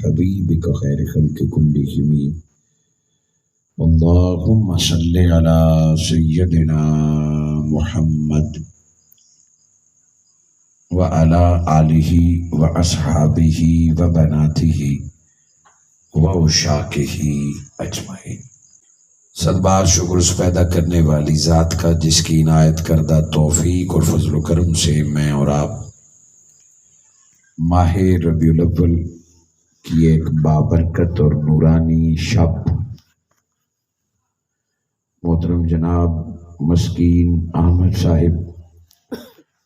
حبيبك خير خلق كلهم اللهم صل على سيدنا محمد وعلى آله وأصحابه وبناته وعشاقه أجمعين۔ صد بار شکر اس پیدا کرنے والی ذات کا جس کی عنایت کردہ توفیق اور فضل و کرم سے میں اور آپ ماہ ربیع الاول کی ایک بابرکت اور نورانی شب محترم جناب مسکین احمد صاحب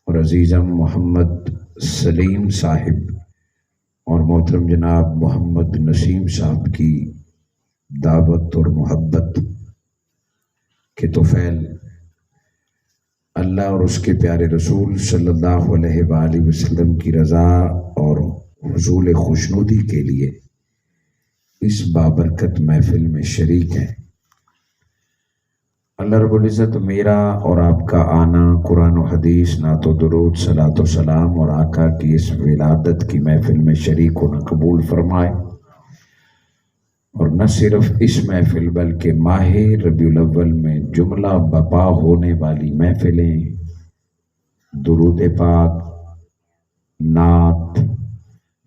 اور عزیزم محمد سلیم صاحب اور محترم جناب محمد نسیم صاحب کی دعوت اور محبت کے طفیل اللہ اور اس کے پیارے رسول صلی اللہ علیہ وآلہ وسلم کی رضا اور حصول خوشنودی کے لیے اس بابرکت محفل میں شریک ہیں۔ اللہ رب العزت میرا اور آپ کا آنا قرآن و حدیث نعت و درود صلاۃ و سلام اور آقا کی اس ولادت کی محفل میں شریک ہونا قبول فرمائے، اور نہ صرف اس محفل بلکہ ماہ ربیع الاول میں جملہ بپا ہونے والی محفلیں درود پاک، نعت،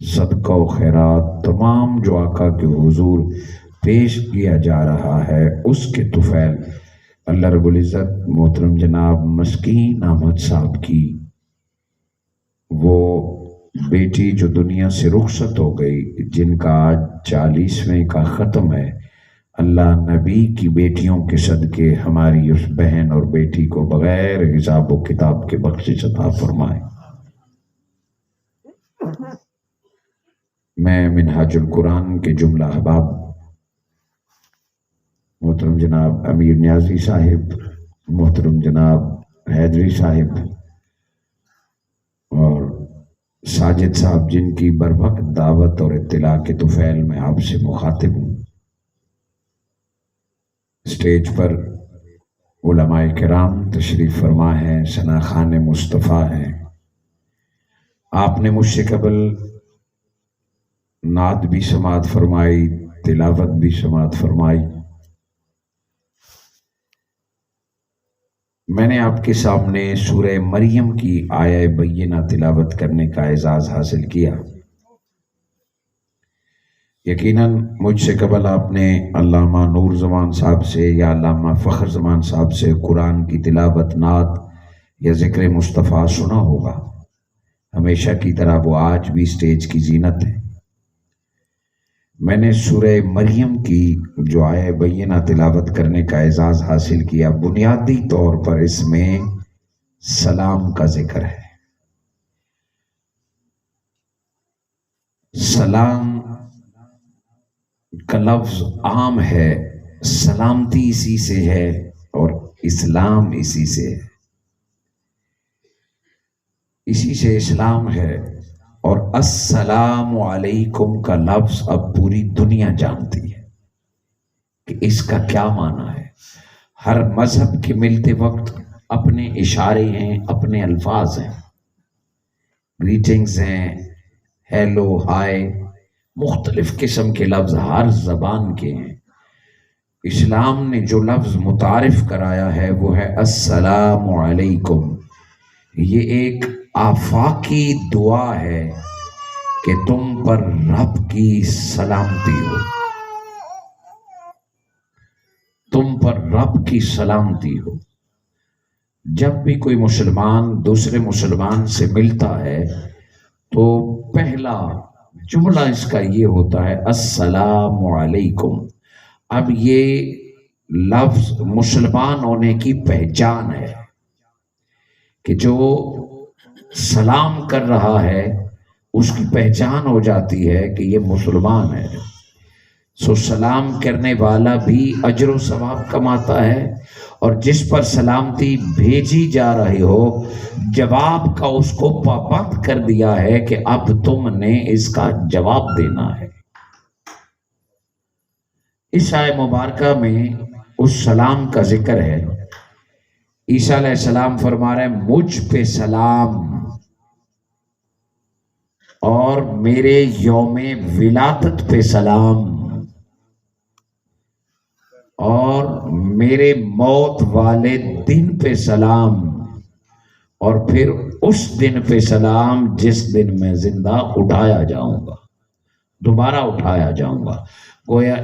صدقہ و خیرات تمام جو آقا کے حضور پیش کیا جا رہا ہے اس کے طفیل اللہ رب العزت محترم جناب مسکین احمد صاحب کی وہ بیٹی جو دنیا سے رخصت ہو گئی، جن کا آج 40ویں کا ختم ہے، اللہ نبی کی بیٹیوں کے صدقے ہماری اس بہن اور بیٹی کو بغیر حساب و کتاب کے بخشش عطا فرمائے۔ میں منہاج القرآن کے جملہ احباب محترم جناب امیر نیازی صاحب، محترم جناب حیدری صاحب اور ساجد صاحب جن کی بروقت دعوت اور اطلاع کے طفیل میں آپ سے مخاطب ہوں۔ اسٹیج پر علماء کرام تشریف فرما ہیں، ثناخان مصطفیٰ ہیں۔ آپ نے مجھ سے قبل نعت بھی سماعت فرمائی، تلاوت بھی سماعت فرمائی۔ میں نے آپ کے سامنے سورہ مریم کی آیہ بینہ تلاوت کرنے کا اعزاز حاصل کیا۔ یقیناً مجھ سے قبل آپ نے علامہ نور زمان صاحب سے یا علامہ فخر زمان صاحب سے قرآن کی تلاوت، نعت یا ذکر مصطفیٰ سنا ہوگا۔ ہمیشہ کی طرح وہ آج بھی اسٹیج کی زینت ہے۔ میں نے سورہ مریم کی جو آیہ بینہ تلاوت کرنے کا اعزاز حاصل کیا، بنیادی طور پر اس میں سلام کا ذکر ہے۔ سلام کا لفظ عام ہے، سلامتی اسی سے ہے اور اسلام اسی سے ہے، اسی سے اسلام ہے۔ اور السلام علیکم کا لفظ اب پوری دنیا جانتی ہے کہ اس کا کیا معنی ہے۔ ہر مذہب کے ملتے وقت اپنے اشارے ہیں، اپنے الفاظ ہیں، گریٹنگز ہیں، ہیلو، ہائے، مختلف قسم کے لفظ ہر زبان کے ہیں۔ اسلام نے جو لفظ متعارف کرایا ہے وہ ہے السلام علیکم۔ یہ ایک آفاقی دعا ہے کہ تم پر رب کی سلامتی ہو، تم پر رب کی سلامتی ہو۔ جب بھی کوئی مسلمان دوسرے مسلمان سے ملتا ہے تو پہلا جملہ اس کا یہ ہوتا ہے السلام علیکم۔ اب یہ لفظ مسلمان ہونے کی پہچان ہے کہ جو سلام کر رہا ہے اس کی پہچان ہو جاتی ہے کہ یہ مسلمان ہے۔ سو سلام کرنے والا بھی اجر و ثواب کماتا ہے، اور جس پر سلامتی بھیجی جا رہی ہو جواب کا اس کو پابند کر دیا ہے کہ اب تم نے اس کا جواب دینا ہے۔ اس آیہ مبارکہ میں اس سلام کا ذکر ہے۔ عیسیٰ علیہ السلام فرما رہے ہیں مجھ پہ سلام، اور میرے یوم ولادت پہ سلام، اور میرے موت والے دن پہ سلام، اور پھر اس دن پہ سلام جس دن میں زندہ اٹھایا جاؤں گا، دوبارہ اٹھایا جاؤں گا۔ گویا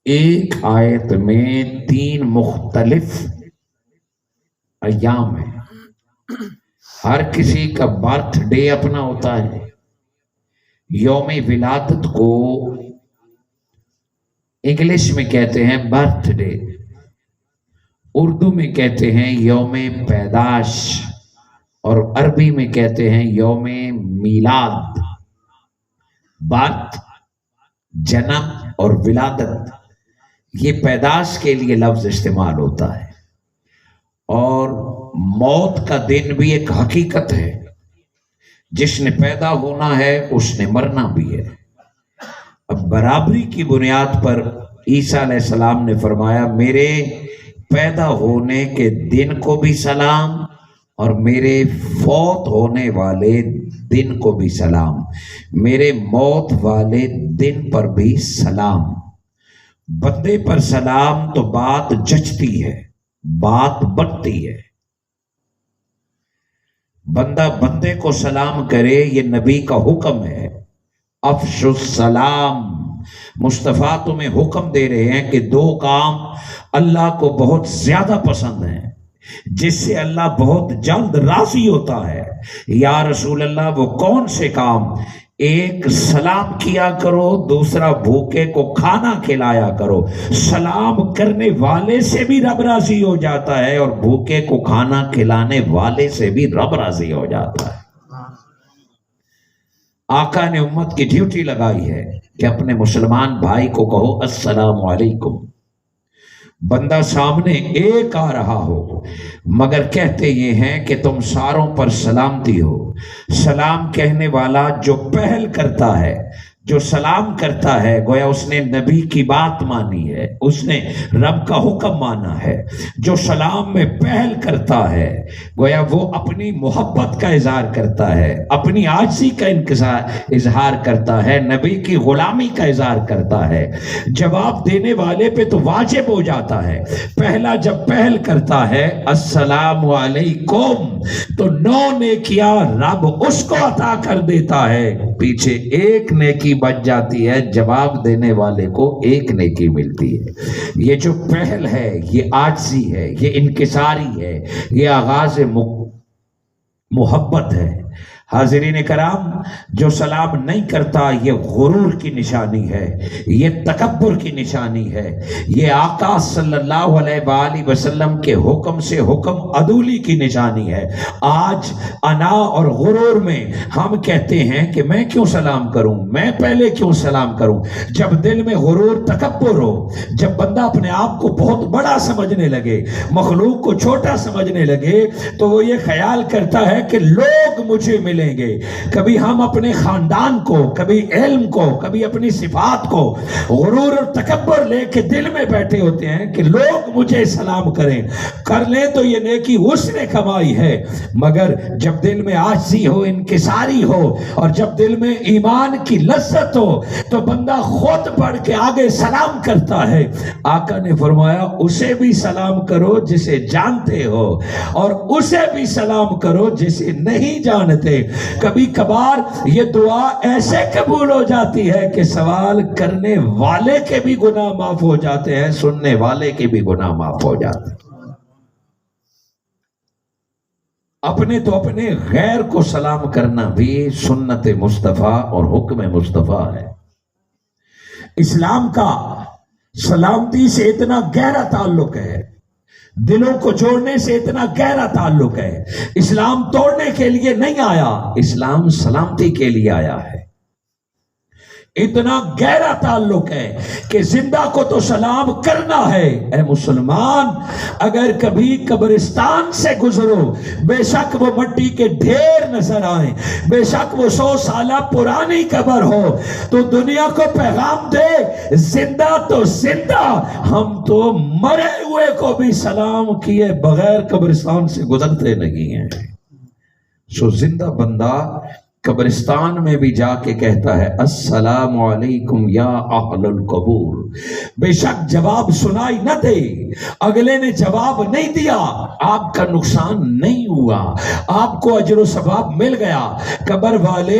ایک آیت میں 3 مختلف ایام ہیں۔ ہر کسی کا برتھ ڈے اپنا ہوتا ہے۔ یوم ولادت کو انگلش میں کہتے ہیں برتھ ڈے، اردو میں کہتے ہیں یوم پیدائش، اور عربی میں کہتے ہیں یوم میلاد۔ برت، جنم اور ولادت، یہ پیدائش کے لیے لفظ استعمال ہوتا ہے۔ اور موت کا دن بھی ایک حقیقت ہے، جس نے پیدا ہونا ہے اس نے مرنا بھی ہے۔ اب برابری کی بنیاد پر عیسیٰ علیہ السلام نے فرمایا میرے پیدا ہونے کے دن کو بھی سلام اور میرے فوت ہونے والے دن کو بھی سلام، میرے موت والے دن پر بھی سلام۔ بندے پر سلام تو بات جچتی ہے، بات بڑھتی ہے۔ بندہ بندے کو سلام کرے، یہ نبی کا حکم ہے۔ افشوا السلام۔ مصطفیٰ تمہیں حکم دے رہے ہیں کہ 2 کام اللہ کو بہت زیادہ پسند ہیں، جس سے اللہ بہت جلد راضی ہوتا ہے۔ یا رسول اللہ وہ کون سے کام؟ ایک سلام کیا کرو، دوسرا بھوکے کو کھانا کھلایا کرو۔ سلام کرنے والے سے بھی رب راضی ہو جاتا ہے، اور بھوکے کو کھانا کھلانے والے سے بھی رب راضی ہو جاتا ہے۔ آقا نے امت کی ڈیوٹی لگائی ہے کہ اپنے مسلمان بھائی کو کہو السلام علیکم۔ بندہ سامنے ایک آ رہا ہو مگر کہتے یہ ہیں کہ تم ساروں پر سلامتی ہو۔ سلام کہنے والا جو پہل کرتا ہے، جو سلام کرتا ہے، گویا اس نے نبی کی بات مانی ہے، اس نے رب کا حکم مانا ہے۔ جو سلام میں پہل کرتا ہے گویا وہ اپنی محبت کا اظہار کرتا ہے، اپنی عاجزی کا اظہار کرتا ہے، نبی کی غلامی کا اظہار کرتا ہے۔ جواب دینے والے پہ تو واجب ہو جاتا ہے۔ پہلا جب پہل کرتا ہے السلام علیکم تو 9 نیکیاں رب اس کو عطا کر دیتا ہے، پیچھے ایک نیکی بچ جاتی ہے، جواب دینے والے کو ایک نیکی ملتی ہے۔ یہ جو پہل ہے یہ عاجزی ہے، یہ انکساری ہے، یہ آغاز محبت ہے۔ حاضرین کرام، جو سلام نہیں کرتا یہ غرور کی نشانی ہے، یہ تکبر کی نشانی ہے، یہ آقا صلی اللہ علیہ وآلہ وسلم کے حکم سے حکم عدولی کی نشانی ہے۔ آج انا اور غرور میں ہم کہتے ہیں کہ میں کیوں سلام کروں، میں پہلے کیوں سلام کروں۔ جب دل میں غرور تکبر ہو، جب بندہ اپنے آپ کو بہت بڑا سمجھنے لگے، مخلوق کو چھوٹا سمجھنے لگے، تو وہ یہ خیال کرتا ہے کہ لوگ مجھے ملیں گے۔ کبھی ہم اپنے خاندان کو، کبھی علم کو، کبھی اپنی صفات کو غرور اور تکبر لے کے دل میں بیٹھے ہوتے ہیں کہ لوگ مجھے سلام کریں، کر لیں تو یہ نیکی اس نے کمائی ہے۔ مگر جب دل میں عاجزی ہو، انکساری ہو، اور جب دل میں ایمان کی لذت ہو تو بندہ خود بڑھ کے آگے سلام کرتا ہے۔ آقا نے فرمایا اسے بھی سلام کرو جسے جانتے ہو، اور اسے بھی سلام کرو جسے نہیں جانتے۔ کبھی کبھار یہ دعا ایسے قبول ہو جاتی ہے کہ سوال کرنے والے کے بھی گناہ معاف ہو جاتے ہیں، سننے والے کے بھی گناہ معاف ہو جاتے ہیں۔ اپنے تو اپنے غیر کو سلام کرنا بھی سنت مصطفیٰ اور حکم مصطفیٰ ہے۔ اسلام کا سلامتی سے اتنا گہرا تعلق ہے، دلوں کو جوڑنے سے اتنا گہرا تعلق ہے۔ اسلام توڑنے کے لیے نہیں آیا، اسلام سلامتی کے لیے آیا ہے۔ اتنا گہرا تعلق ہے کہ زندہ کو تو سلام کرنا ہے۔ اے مسلمان، اگر کبھی قبرستان سے گزرو، بے شک وہ مٹی کے ڈھیر نظر آئیں، بے شک وہ 100 سالہ پرانی قبر ہو، تو دنیا کو پیغام دے زندہ تو زندہ، ہم تو مرے ہوئے کو بھی سلام کیے بغیر قبرستان سے گزرتے نہیں ہیں۔ سو زندہ بندہ قبرستان میں بھی جا کے کہتا ہے السلام علیکم یا اہل القبور، بے شک جواب سنائی نہ دے، اگلے نے جواب نہیں دیا، آپ کا نقصان نہیں ہوا، آپ کو اجر و ثواب مل گیا۔ قبر والے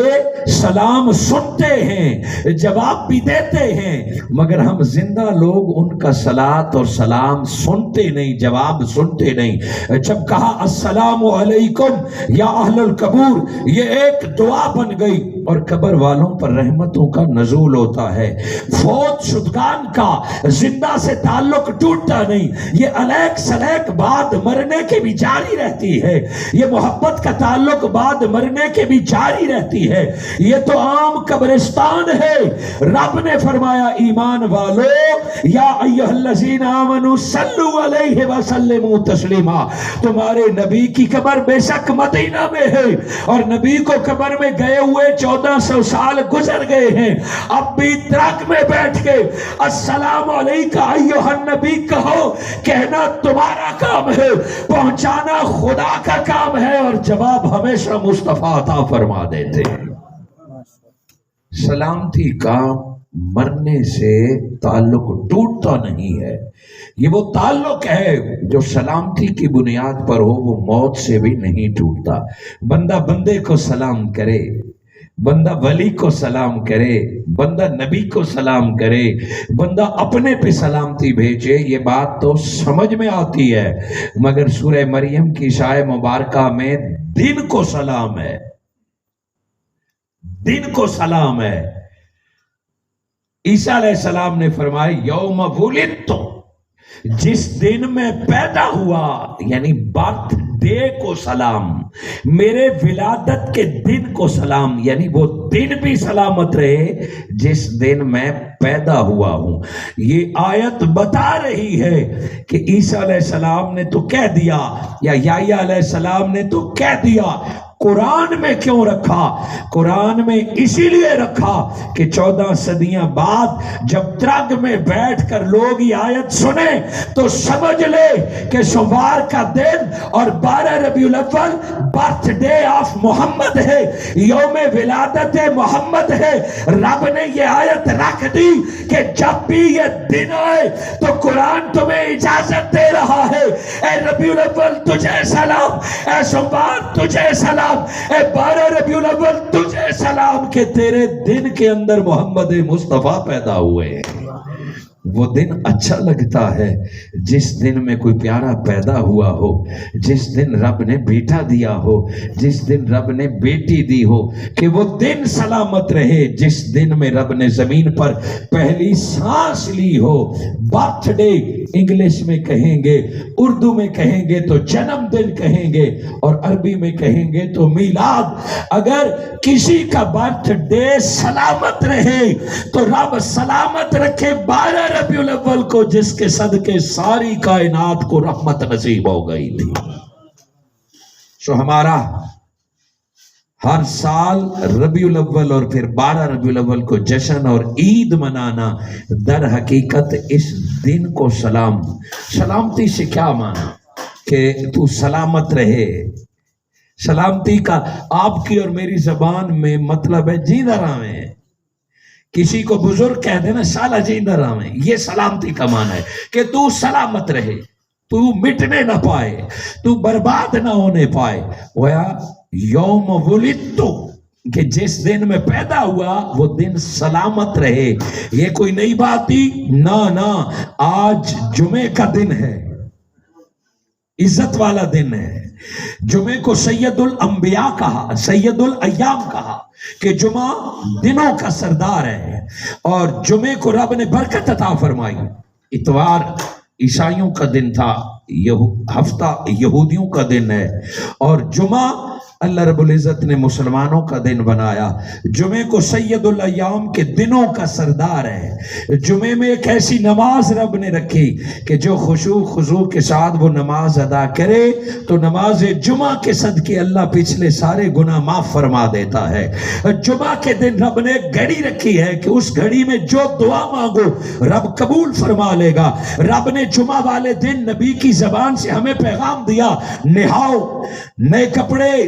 سلام سنتے ہیں، جواب بھی دیتے ہیں، مگر ہم زندہ لوگ ان کا صلات اور سلام سنتے نہیں، جواب سنتے نہیں۔ جب کہا السلام علیکم یا اہل القبور، یہ ایک دعا بن گئی اور قبر والوں پر رحمتوں کا نزول ہوتا ہے۔ فوت شدگان کا زندہ سے تعلق ٹوٹتا نہیں، یہ الیک سلیک بعد مرنے کے بھی جاری رہتی ہے، یہ محبت کا تعلق بعد مرنے کے بھی جاری رہتی ہے۔ یہ تو عام قبرستان ہے۔ رب نے فرمایا ایمان والو یا ایھا الذین آمنوا صلوا علیہ وسلموا تسلیما، تمہارے نبی کی قبر بے شک مدینہ میں ہے اور نبی کو قبر میں گئے ہوئے 1400 سال گزر گئے ہیں، اب بھی ٹرک میں بیٹھ کے السلام علیکہ ایھا النبی کہو، کہنا تمہارا کام ہے، پہنچانا خدا کا کام ہے، اور جواب ہمیشہ مصطفیٰ عطا فرما دیتے ہیں۔ سلامتی کا مرنے سے تعلق ٹوٹتا نہیں ہے، یہ وہ تعلق ہے جو سلامتی کی بنیاد پر ہو، وہ موت سے بھی نہیں ٹوٹتا۔ بندہ بندے کو سلام کرے، بندہ ولی کو سلام کرے، بندہ نبی کو سلام کرے، بندہ اپنے پہ سلامتی بھیجے، یہ بات تو سمجھ میں آتی ہے، مگر سورہ مریم کی شائع مبارکہ میں دن کو سلام ہے، دن کو سلام ہے۔ عیسیٰ علیہ السلام نے فرمایا یوم ولدت، جس دن میں پیدا ہوا، یعنی برتھ ڈے کو سلام، میرے ولادت کے دن کو سلام، یعنی وہ دن بھی سلامت رہے جس دن میں پیدا ہوا ہوں۔ یہ آیت بتا رہی ہے کہ عیسیٰ علیہ السلام نے تو کہہ دیا، یا یحییٰ علیہ السلام نے تو کہہ دیا، قرآن میں کیوں رکھا؟ قرآن میں اسی لیے رکھا کہ 14 صدیاں بعد جب ترگ میں بیٹھ کر لوگ یہ آیت سنیں تو سمجھ لے کہ سوار کا دن اور 12 ربیع الاول برتھ ڈے آف محمد ہے، یوم ولادت محمد ہے۔ رب نے یہ آیت رکھ دی کہ جب بھی یہ دن آئے تو قرآن تمہیں اجازت دے رہا ہے، اے ربیع الاول تجھے سلام، اے سوار تجھے سلام، اے 12 ربیع الاول تجھے سلام، کہ تیرے دن کے اندر محمد مصطفیٰ پیدا ہوئے ہیں۔ وہ دن اچھا لگتا ہے جس دن میں کوئی پیارا پیدا ہوا ہو، جس دن رب نے بیٹا دیا ہو، جس دن رب نے بیٹی دی ہو، کہ وہ دن سلامت رہے جس دن میں رب نے زمین پر پہلی سانس لی ہو۔ برتھ ڈے انگلش میں کہیں گے، اردو میں کہیں گے تو جنم دن کہیں گے، اور عربی میں کہیں گے تو میلاد۔ اگر کسی کا برتھ ڈے سلامت رہے تو رب سلامت رکھے 12 ربیع الاول کو، جس کے صدقے ساری کائنات کو رحمت نصیب ہو گئی تھی۔ سو ہمارا ہر سال ربیع الاول اور پھر 12 ربیع الاول کو جشن اور عید منانا، در حقیقت اس دن کو سلامتی سے کیا مانا کہ تو سلامت رہے۔ سلامتی کا آپ کی اور میری زبان میں مطلب ہے جیندہ رہے۔ کسی کو بزرگ کہہ دینا سالہ جیندہ رہے، یہ سلامتی کا معنی ہے کہ تو سلامت رہے، تو مٹنے نہ پائے، تو برباد نہ ہونے پائے۔ ویا یوم ولدت، کہ جس دن میں پیدا ہوا وہ دن سلامت رہے۔ یہ کوئی نئی بات تھی؟ نہ، آج جمعے کا دن ہے، عزت والا دن ہے۔ جمعے کو سید الانبیاء کہا، سید الایام کہا، کہ جمعہ دنوں کا سردار ہے، اور جمعے کو رب نے برکت عطا فرمائی۔ اتوار عیسائیوں کا دن تھا، ہفتہ یہودیوں کا دن ہے، اور جمعہ اللہ رب العزت نے مسلمانوں کا دن بنایا۔ جمعے کو سید الایام کے دنوں کا سردار ہے۔ جمعے میں ایک ایسی نماز رب نے رکھی کہ جو خشوع خضوع کے ساتھ وہ نماز ادا کرے تو نماز جمعہ کے صدقے اللہ پچھلے سارے گناہ معاف فرما دیتا ہے۔ جمعہ کے دن رب نے ایک گھڑی رکھی ہے کہ اس گھڑی میں جو دعا مانگو رب قبول فرما لے گا۔ رب نے جمعہ والے دن نبی کی زبان سے ہمیں پیغام دیا، نہاؤ، نئے کپڑے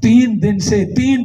3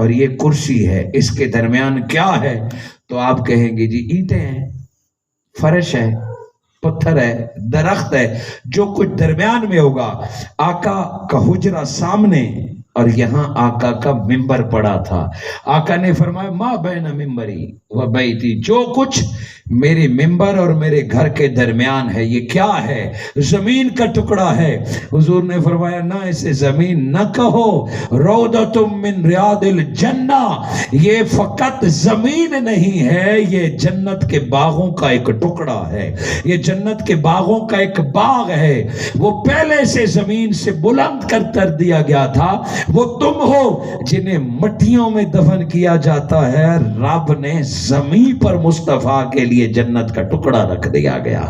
اور یہ کرسی ہے، اس کے درمیان کیا ہے؟ تو آپ کہیں گے جی اینٹیں ہیں، فرش ہے، پتھر ہے، درخت ہے، جو کچھ درمیان میں ہوگا۔ آقا کا حجرہ سامنے اور یہاں آقا کا ممبر پڑا تھا۔ آقا نے فرمایا ما بین ممبری و بیتی، جو کچھ میرے ممبر اور میرے گھر کے درمیان ہے یہ کیا ہے؟ زمین کا ٹکڑا ہے۔ حضور نے فرمایا نہ اسے زمین نہ کہو، روضۃ من ریاض الجنہ، یہ فقط زمین نہیں ہے، یہ جنت کے باغوں کا ایک ٹکڑا ہے، یہ جنت کے باغوں کا ایک باغ ہے۔ وہ پہلے سے زمین سے بلند کر دیا گیا تھا، وہ تم ہو جنہیں مٹیوں میں دفن کیا جاتا ہے، رب نے زمین پر مصطفیٰ کے لیے جنت کا ٹکڑا رکھ دیا گیا۔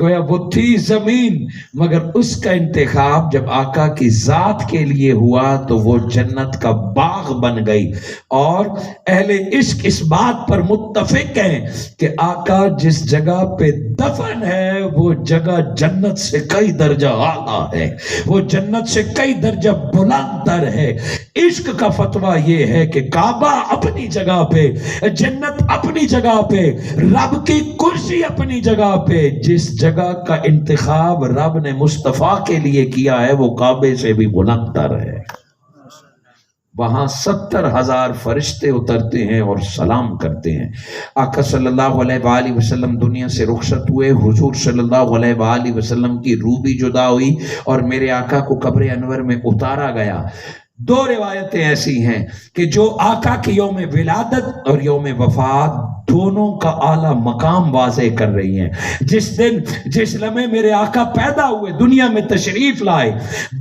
گویا وہ تھی زمین، مگر اس کا انتخاب جب آقا کی ذات کے لیے ہوا تو وہ جنت کا باغ بن گئی۔ اور اہل عشق اس بات پر متفق ہیں کہ آقا جس جگہ پہ دفن ہے وہ جگہ جنت سے کئی درجہ اعلیٰ ہے، وہ جنت سے کئی درجہ بلند تر ہے۔ عشق کا فتویٰ یہ ہے کہ کعبہ اپنی جگہ پہ، جنت اپنی جگہ پہ، رب کی کرسی اپنی جگہ پہ، جس جگہ کا انتخاب رب نے مصطفیٰ کے لیے کیا ہے وہ کعبے سے بھی بلند تر ہے۔ وہاں 70,000 فرشتے اترتے ہیں اور سلام کرتے ہیں۔ آقا صلی اللہ علیہ وآلہ وسلم دنیا سے رخصت ہوئے، حضور صلی اللہ علیہ وآلہ وسلم کی روح بھی جدا ہوئی اور میرے آقا کو قبر انور میں اتارا گیا۔ دو روایتیں ایسی ہیں کہ جو آقا کی یوم ولادت اور یوم وفات دونوں کا اعلیٰ مقام واضح کر رہی ہیں۔ جس لمحے میرے آقا پیدا ہوئے، دنیا میں تشریف لائے،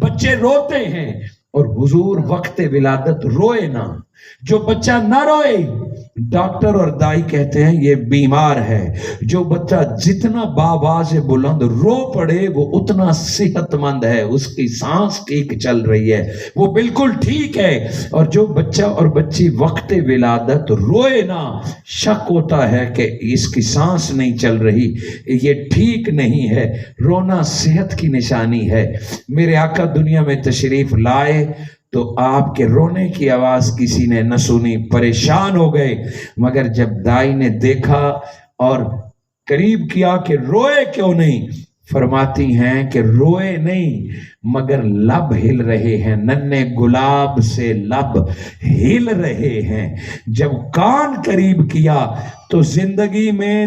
بچے روتے ہیں اور حضور وقت ولادت روئے نہ۔ جو بچہ نہ روئے ڈاکٹر اور دائی کہتے ہیں یہ بیمار ہے، جو بچہ جتنا باواز بلند رو پڑے وہ اتنا صحت مند ہے، اس کی سانس ٹھیک چل رہی ہے، وہ بالکل ٹھیک ہے۔ اور جو بچہ اور بچی وقت ولادت روئے نہ، شک ہوتا ہے کہ اس کی سانس نہیں چل رہی، یہ ٹھیک نہیں ہے، رونا صحت کی نشانی ہے۔ میرے آقا دنیا میں تشریف لائے تو آپ کے رونے کی آواز کسی نے نہ سنی، پریشان ہو گئے، مگر جب دائی نے دیکھا اور قریب کیا کہ روئے کیوں نہیں، فرماتی ہیں کہ روئے نہیں مگر لب ہل رہے ہیں، ننھے گلاب سے لب ہل رہے ہیں۔ جب کان قریب کیا تو زندگی میں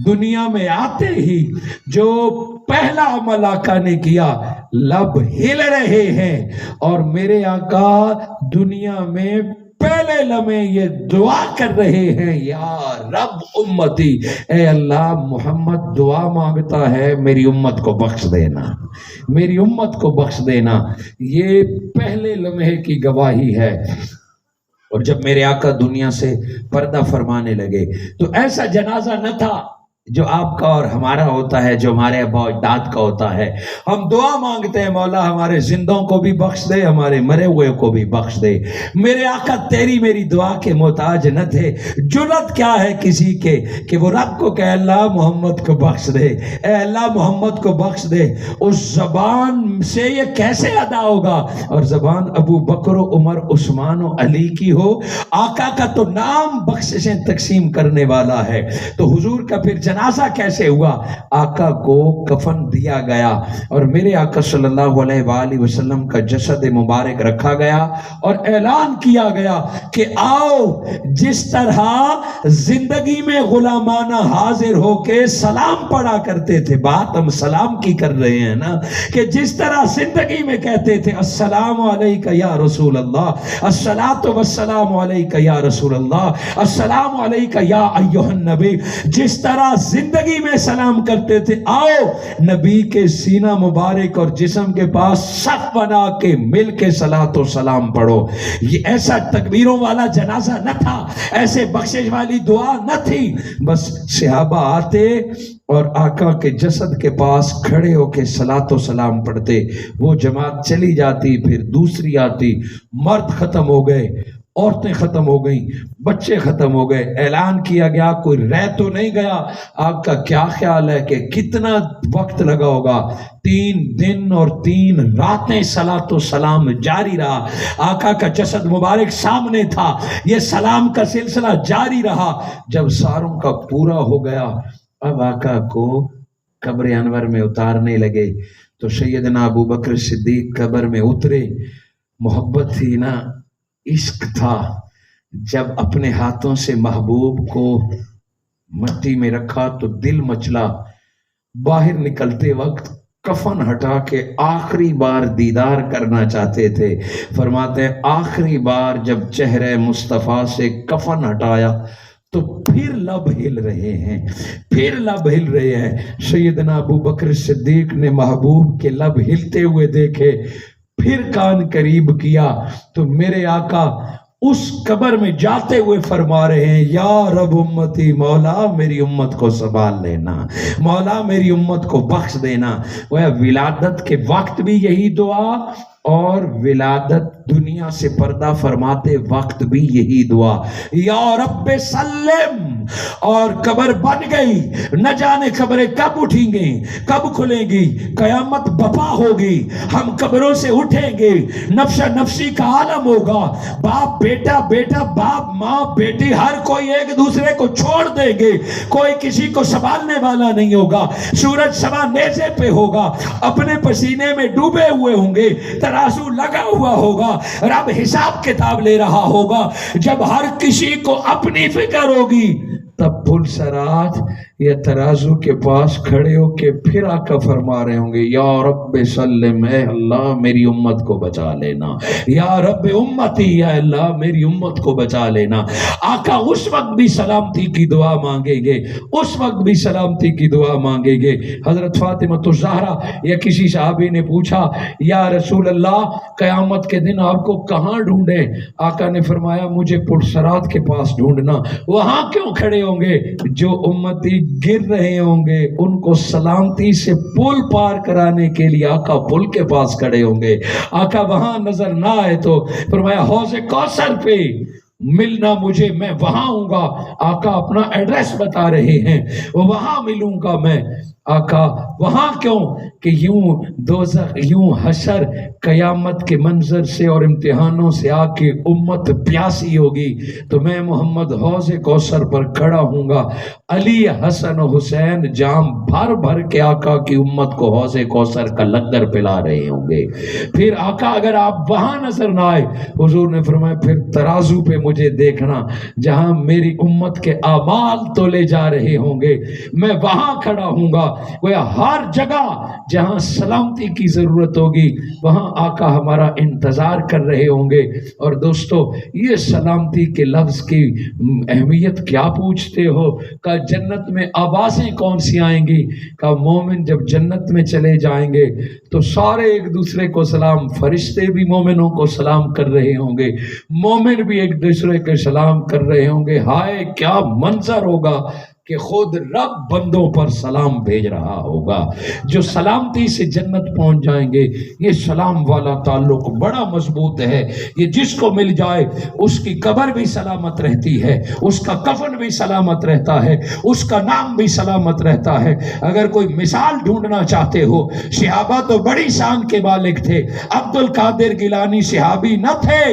دنیا میں آتے ہی جو پہلا عمل آقا نے کیا، لب ہل رہے ہیں، اور میرے آقا دنیا میں پہلے لمحے یہ دعا کر رہے ہیں یا رب امتی، اے اللہ محمد دعا مانگتا ہے میری امت کو بخش دینا، میری امت کو بخش دینا۔ یہ پہلے لمحے کی گواہی ہے۔ اور جب میرے آقا دنیا سے پردہ فرمانے لگے تو ایسا جنازہ نہ تھا جو آپ کا اور ہمارا ہوتا ہے، جو ہمارے ابا اجداد کا ہوتا ہے۔ ہم دعا مانگتے ہیں مولا ہمارے زندوں کو بھی بخش دے، ہمارے مرے ہوئے کو بھی بخش دے۔ میرے آقا تیری میری دعا کے محتاج نہ تھے۔ جرت کیا ہے کسی کے کہ وہ رب کو کہ اللہ محمد کو بخش دے، اے اللہ محمد کو بخش دے۔ اس زبان سے یہ کیسے ادا ہوگا؟ اور زبان ابو بکر و عمر عثمان و علی کی ہو۔ آقا کا تو نام بخششیں تقسیم کرنے والا ہے، تو حضور کا پھر جنازہ کیسے ہوا؟ آقا کو کفن دیا گیا اور میرے آقا صلی اللہ علیہ وآلہ وسلم کا جسد مبارک رکھا گیا اور اعلان کیا گیا کہ آؤ، جس طرح زندگی میں غلامانہ حاضر ہو کے سلام پڑھا کرتے تھے، بات ہم سلام کی کر رہے ہیں نا، کہ جس طرح زندگی میں کہتے تھے السلام علیکہ یا رسول اللہ، الصلاۃ والسلام علیکہ یا رسول اللہ، السلام علیکہ یا ایھا النبی، جس طرح زندگی میں سلام کرتے تھے، آؤ نبی کے سینہ مبارک اور جسم کے پاس صف بنا کے مل کے صلاۃ و سلام پڑھو۔ یہ ایسا تکبیروں والا جنازہ نہ تھا، ایسے بخشش والی دعا نہ تھی، بس صحابہ آتے اور آقا کے جسد کے پاس کھڑے ہو کے صلاۃ و سلام پڑھتے، وہ جماعت چلی جاتی، پھر دوسری آتی، مرد ختم ہو گئے، عورتیں ختم ہو گئیں، بچے ختم ہو گئے، اعلان کیا گیا کوئی رہ تو نہیں گیا۔ آپ کا کیا خیال ہے کہ کتنا وقت لگا ہوگا؟ 3 دن اور 3 راتیں صلاۃ و سلام جاری رہا، آقا کا جسد مبارک سامنے تھا، یہ سلام کا سلسلہ جاری رہا۔ جب ساروں کا پورا ہو گیا، اب آقا کو قبر انور میں اتارنے لگے تو سیدنا ابو بکر صدیق قبر میں اترے۔ محبت تھی نا، عشق تھا، جب اپنے ہاتھوں سے محبوب کو مٹی میں رکھا تو دل مچلا۔ باہر نکلتے وقت کفن ہٹا کے آخری بار دیدار کرنا چاہتے تھے۔ فرماتے ہیں آخری بار جب چہرے مصطفیٰ سے کفن ہٹایا تو پھر لب ہل رہے ہیں، پھر لب ہل رہے ہیں۔ سیدنا ابو بکر صدیق نے محبوب کے لب ہلتے ہوئے دیکھے، پھر کان قریب کیا تو میرے آقا اس قبر میں جاتے ہوئے فرما رہے ہیں یا رب امتی، مولا میری امت کو سنبھال لینا، مولا میری امت کو بخش دینا۔ وہ ولادت کے وقت بھی یہی دعا اور ولادت دنیا سے پردہ فرماتے وقت بھی یہی دعا، یا رب سلم۔ اور قبر بن گئی، نہ جانے قبریں کب اٹھیں گی، کب کھلیں گی، قیامت بپا ہوگی، ہم قبروں سے اٹھیں گے، نفس نفسی کا عالم ہوگا، باپ بیٹا، بیٹا باپ، ماں بیٹی، ہر کوئی ایک دوسرے کو چھوڑ دیں گے، کوئی کسی کو سنبھالنے والا نہیں ہوگا، سورج سما نیزے پہ ہوگا، اپنے پسینے میں ڈوبے ہوئے ہوں گے، ترازو لگا ہوا ہوگا، رب حساب کتاب لے رہا ہوگا۔ جب ہر کسی کو اپنی فکر ہوگی تب پل سرات یا ترازو کے پاس کھڑے ہو کے پھر آقا فرما رہے ہوں گے یا رب سلم، اے اللہ میری امت کو بچا لینا، یا رب امتی، یا اللہ میری امت کو بچا لینا۔ آقا اس وقت بھی سلامتی کی دعا مانگیں گے، اس وقت بھی سلامتی کی دعا مانگیں گے۔ حضرت فاطمہ الزہرا یا کسی صحابی نے پوچھا یا رسول اللہ قیامت کے دن آپ کو کہاں ڈھونڈے؟ آقا نے فرمایا مجھے پل سرات کے پاس ڈھونڈنا۔ وہاں کیوں کھڑے ہوں گے؟ جو امتی گر رہے ہوں گے ان کو سلامتی سے پل پار کرانے کے لیے آقا پل کے پاس کھڑے ہوں گے۔ آقا وہاں نظر نہ آئے تو فرمایا حوض کوثر پہ ملنا مجھے، میں وہاں ہوں گا۔ آقا اپنا ایڈریس بتا رہے ہیں، وہاں ملوں گا میں۔ آقا وہاں کیوں کہ یوں دوزخ، یوں حشر قیامت کے منظر سے اور امتحانوں سے آ کے امت پیاسی ہوگی تو میں محمد حوض کوثر پر کھڑا ہوں گا، علی حسن و حسین جام بھر بھر کے آقا کی امت کو حوض کوثر کا لنگر پلا رہے ہوں گے۔ پھر آقا اگر آپ وہاں نظر نہ آئے، حضور نے فرمایا پھر ترازو پہ مجھے دیکھنا جہاں میری امت کے اعمال تولے جا رہے ہوں گے، میں وہاں کھڑا ہوں گا۔ وہ ہر جگہ جہاں سلامتی کی ضرورت ہوگی وہاں آقا ہمارا انتظار کر رہے ہوں گے۔ اور دوستو یہ سلامتی کے لفظ کی اہمیت کیا پوچھتے ہو؟ کہ جنت میں آوازیں کون سی آئیں گی؟ کہ مومن جب جنت میں چلے جائیں گے تو سارے ایک دوسرے کو سلام، فرشتے بھی مومنوں کو سلام کر رہے ہوں گے، مومن بھی ایک دوسرے کے سلام کر رہے ہوں گے۔ ہائے کیا منظر ہوگا کہ خود رب بندوں پر سلام بھیج رہا ہوگا۔ جو سلامتی سے جنت پہنچ جائیں گے، یہ سلام والا تعلق بڑا مضبوط ہے، یہ جس کو مل جائے اس کی قبر بھی سلامت رہتی ہے، اس کا کفن بھی سلامت رہتا ہے، اس کا نام بھی سلامت رہتا ہے۔ اگر کوئی مثال ڈھونڈنا چاہتے ہو، صحابہ تو بڑی شان کے مالک تھے، عبد القادر گیلانی صحابی نہ تھے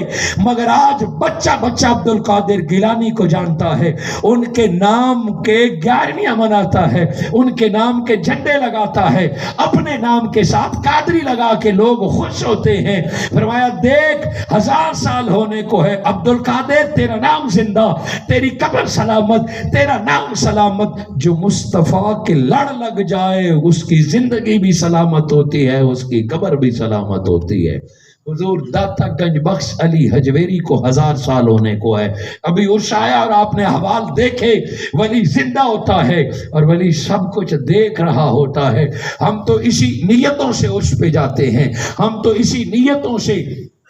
مگر آج بچہ بچہ عبد القادر گیلانی کو جانتا ہے، ان کے نام کے 11ویں مناتا ہے، ان کے نام کے جھنڈے لگاتا ہے، اپنے نام کے ساتھ قادری لگا کے لوگ خوش ہوتے ہیں۔ فرمایا دیکھ 1000 سال ہونے کو ہے عبد القادر، تیرا نام زندہ، تیری قبر سلامت، تیرا نام سلامت۔ جو مصطفیٰ کے لڑ لگ جائے اس کی زندگی بھی سلامت ہوتی ہے، اس کی قبر بھی سلامت ہوتی ہے۔ حضور داتا گنج بخش علی حجویری کو 1000 سال ہونے کو ہے، ابھی عرش آیا اور آپ نے احوال دیکھے، ولی زندہ ہوتا ہے اور ولی سب کچھ دیکھ رہا ہوتا ہے۔ ہم تو اسی نیتوں سے عرش پہ جاتے ہیں، ہم تو اسی نیتوں سے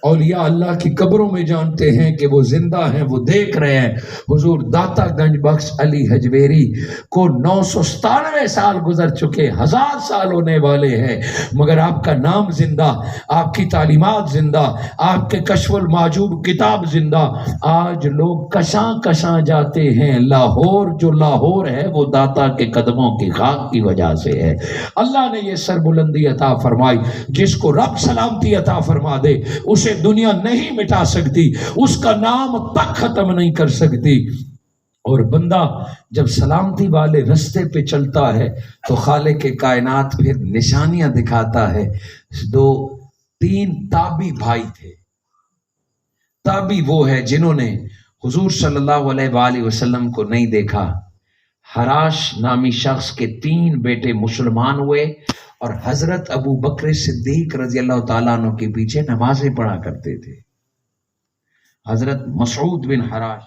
اولیاء اللہ کی قبروں میں جانتے ہیں کہ وہ زندہ ہیں، وہ دیکھ رہے ہیں۔ حضور داتا گنج بخش علی حجویری کو 997 سال گزر چکے، 1000 سال ہونے والے ہیں، مگر آپ کا نام زندہ، آپ کی تعلیمات زندہ، آپ کے کشف المعجوب کتاب زندہ۔ آج لوگ کشاں کشاں جاتے ہیں، لاہور جو لاہور ہے وہ داتا کے قدموں کی خاک کی وجہ سے ہے۔ اللہ نے یہ سربلندی عطا فرمائی، جس کو رب سلامتی عطا فرما دے اسے دنیا نہیں مٹا سکتی، اس کا نام تک ختم نہیں کر سکتی۔ اور بندہ جب سلامتی والے رستے پہ چلتا ہے تو خالق کائنات پھر نشانیاں دکھاتا ہے۔ 3 تابی بھائی تھے۔ تابی وہ ہے جنہوں نے حضور صلی اللہ علیہ وآلہ وسلم کو نہیں دیکھا۔ حراش نامی شخص کے 3 بیٹے مسلمان ہوئے اور حضرت ابو بکر صدیق رضی اللہ تعالیٰ عنہ کے پیچھے نمازیں پڑھا کرتے تھے۔ حضرت مسعود بن حراش،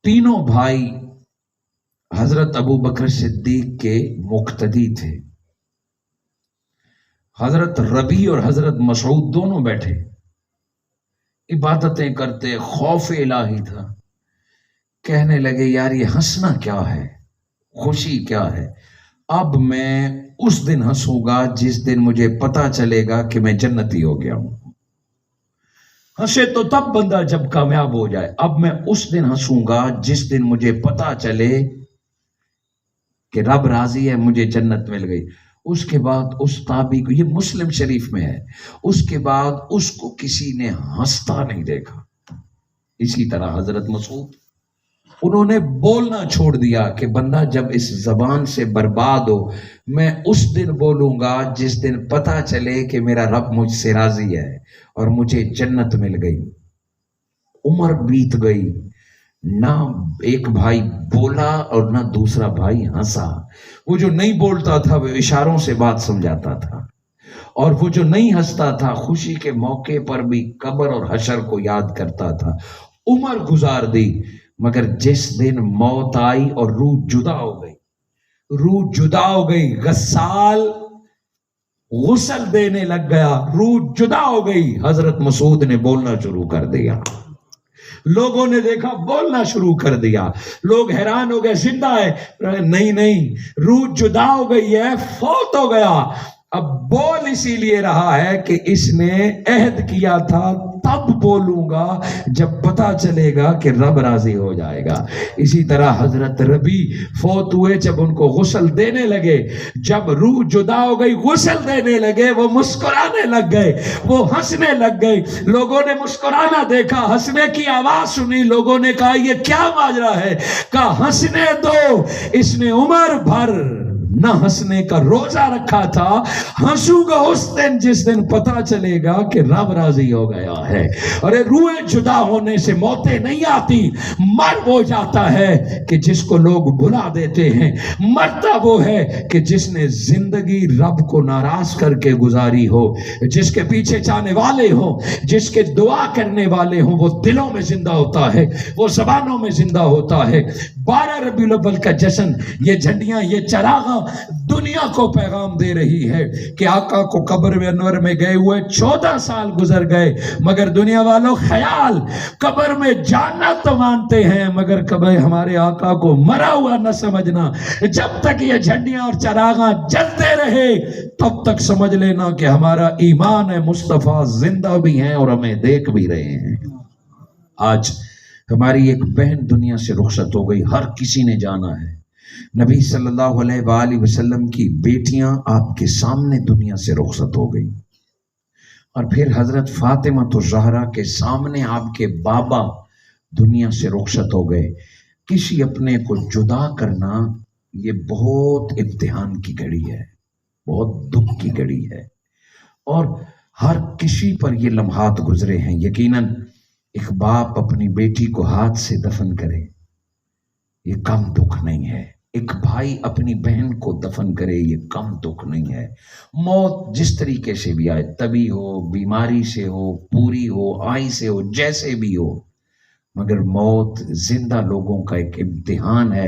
تینوں بھائی حضرت ابو بکر صدیق کے مقتدی تھے۔ حضرت ربی اور حضرت مسعود دونوں بیٹھے عبادتیں کرتے، خوف الہی تھا۔ کہنے لگے یار یہ ہنسنا کیا ہے، خوشی کیا ہے؟ اب میں اس دن ہنسوں گا جس دن مجھے پتا چلے گا کہ میں جنتی ہو گیا ہوں۔ ہنسے تو تب بندہ جب کامیاب ہو جائے، اب میں اس دن ہنسوں گا جس دن مجھے پتا چلے کہ رب راضی ہے، مجھے جنت مل گئی۔ اس کے بعد اس تابی کو، یہ مسلم شریف میں ہے، اس کے بعد اس کو کسی نے ہنستا نہیں دیکھا۔ اسی طرح حضرت مسعود، انہوں نے بولنا چھوڑ دیا کہ بندہ جب اس زبان سے برباد ہو، میں اس دن بولوں گا جس دن پتا چلے کہ میرا رب مجھ سے راضی ہے اور مجھے جنت مل گئی۔ عمر بیت گئی، نہ ایک بھائی بولا اور نہ دوسرا بھائی ہنسا۔ وہ جو نہیں بولتا تھا وہ اشاروں سے بات سمجھاتا تھا، اور وہ جو نہیں ہنستا تھا خوشی کے موقع پر بھی قبر اور حشر کو یاد کرتا تھا۔ عمر گزار دی، مگر جس دن موت آئی اور روح جدا ہو گئی، روح جدا ہو گئی، غسال غسل دینے لگ گیا، روح جدا ہو گئی، حضرت مسعود نے بولنا شروع کر دیا۔ لوگوں نے دیکھا بولنا شروع کر دیا، لوگ حیران ہو گئے زندہ ہے، نہیں روح جدا ہو گئی ہے، فوت ہو گیا۔ اب بول اسی لیے رہا ہے کہ اس نے عہد کیا تھا تب بولوں گا جب پتا چلے گا کہ رب راضی ہو جائے گا۔ اسی طرح حضرت ربی فوت ہوئے، جب ان کو غسل دینے لگے، جب روح جدا ہو گئی غسل دینے لگے، وہ مسکرانے لگ گئے، وہ ہنسنے لگ گئے۔ لوگوں نے مسکرانا دیکھا، ہنسنے کی آواز سنی، لوگوں نے کہا یہ کیا ماجرا ہے؟ کہا ہنسنے دو، اس نے عمر بھر نہ ہنسنے کا روزہ رکھا تھا، ہنسوں گا اس دن جس دن پتا چلے گا کہ رب راضی ہو گیا ہے۔ اور روح جدا ہونے سے موتیں نہیں آتی، مر وہ جاتا ہے کہ جس کو لوگ بھلا دیتے ہیں، مرتا وہ ہے کہ جس نے زندگی رب کو ناراض کر کے گزاری ہو، جس کے پیچھے چاہنے والے ہوں، جس کے دعا کرنے والے ہوں، وہ دلوں میں زندہ ہوتا ہے، وہ زبانوں میں زندہ ہوتا ہے۔ 12 ربیع الاول کا جشن، یہ جھنڈیاں، یہ چراغاں دنیا کو پیغام دے رہی ہے کہ آقا کو قبر انور میں گئے ہوئے 14 سال گزر گئے، مگر دنیا والوں خیال قبر میں جاننا تو مانتے ہیں، مگر کبھی ہمارے آقا کو مرا ہوا نہ سمجھنا۔ جب تک یہ جھنڈیاں اور چراغاں جلتے رہے تب تک سمجھ لینا کہ ہمارا ایمان ہے، مصطفیٰ زندہ بھی ہیں اور ہمیں دیکھ بھی رہے ہیں۔ آج ہماری ایک بہن دنیا سے رخصت ہو گئی، ہر کسی نے جانا ہے۔ نبی صلی اللہ علیہ وآلہ وسلم کی بیٹیاں آپ کے سامنے دنیا سے رخصت ہو گئی، اور پھر حضرت فاطمہ الزہرا کے سامنے آپ کے بابا دنیا سے رخصت ہو گئے۔ کسی اپنے کو جدا کرنا یہ بہت امتحان کی گھڑی ہے، بہت دکھ کی گھڑی ہے، اور ہر کسی پر یہ لمحات گزرے ہیں۔ یقیناً ایک باپ اپنی بیٹی کو ہاتھ سے دفن کرے یہ کم دکھ نہیں ہے، ایک بھائی اپنی بہن کو دفن کرے یہ کم دکھ نہیں ہے۔ موت جس طریقے سے بھی آئے، طبی ہو، بیماری سے ہو، پوری ہو، آئی سے ہو، جیسے بھی ہو، مگر موت زندہ لوگوں کا ایک امتحان ہے۔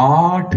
8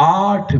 8